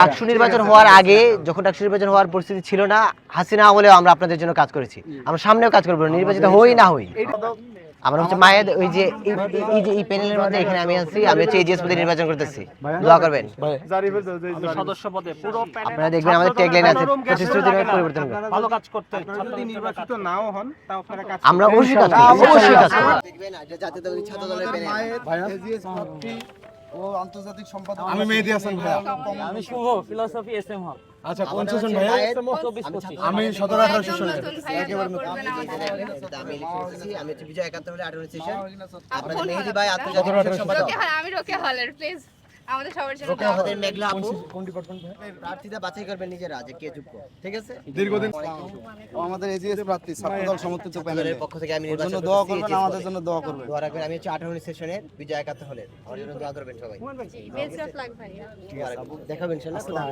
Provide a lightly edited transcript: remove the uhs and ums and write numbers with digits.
ডাকসু নির্বাচন হওয়ার আগে যখন ডাকসু নির্বাচন হওয়ার পরিস্থিতি ছিল না, হাসিনা আমলেও আমরা আপনাদের জন্য কাজ করেছি, আমরা সামনেও কাজ করবো, নির্বাচিত হই না হই। আমরা হচ্ছে মায়ের ওই যে এই প্যানেলের মধ্যে এখানে আমি আছি, আমি হচ্ছে এজিএস পদে নির্বাচন করতেছি, দোয়া করবেন। সদস্য পদে পুরো আপনারা দেখবেন আমাদের ট্যাগলাইন আছে প্রতিশ্রুতির পরিবর্তন করে ভালো কাজ করতে যদি নির্বাচিত নাও হন তাও আপনারা কাজ আমরা অবশ্যই কাজ করব, অবশ্যই কাজ করব। দেখবেন জাতীয়তাবাদী ছাত্র দলের প্যানেল এজিএস প্রার্থী ও আন্তর্জাতিক সম্পাদক আমি মেহেদী হাসান ভাইয়া। আমি শুভ ফিলোসফি এসএম হল। আচ্ছা কোন সেশন ভাইয়া? 24-25 আমি 17-18 সেশন। একেবারে আমি লিখেছি, আমি হচ্ছে বিজয় 71 হলে 18 সেশন। আপনাদের মেহেদী ভাই আন্তর্জাতিক সম্পাদক। আমি রোকে হলের প্লিজ আমাদের সবার জন্য আমাদের মেঘলা আপু কোন ডিপার্টমেন্ট ভাইয়া? প্রার্থীরা বাছাই করবেন নিজেরা যে কে যোগ্য, ঠিক আছে? দীর্ঘদিন আমাদের এজিএস প্রার্থী ছাত্রদল সমর্থিত প্যানেলের পক্ষ থেকে আমি জন্য নির্বাচন দোয়া করবেন, আমাদের জন্য দোয়া করবেন। দোয়া রাখবেন। আমি হচ্ছে 18 সেশনের বিজয় 71 হলে, আমার জন্য দোয়া করবেন সবাই। বেস্ট অফ লাক ভাইয়া। দেখাবেন ইনশাআল্লাহ।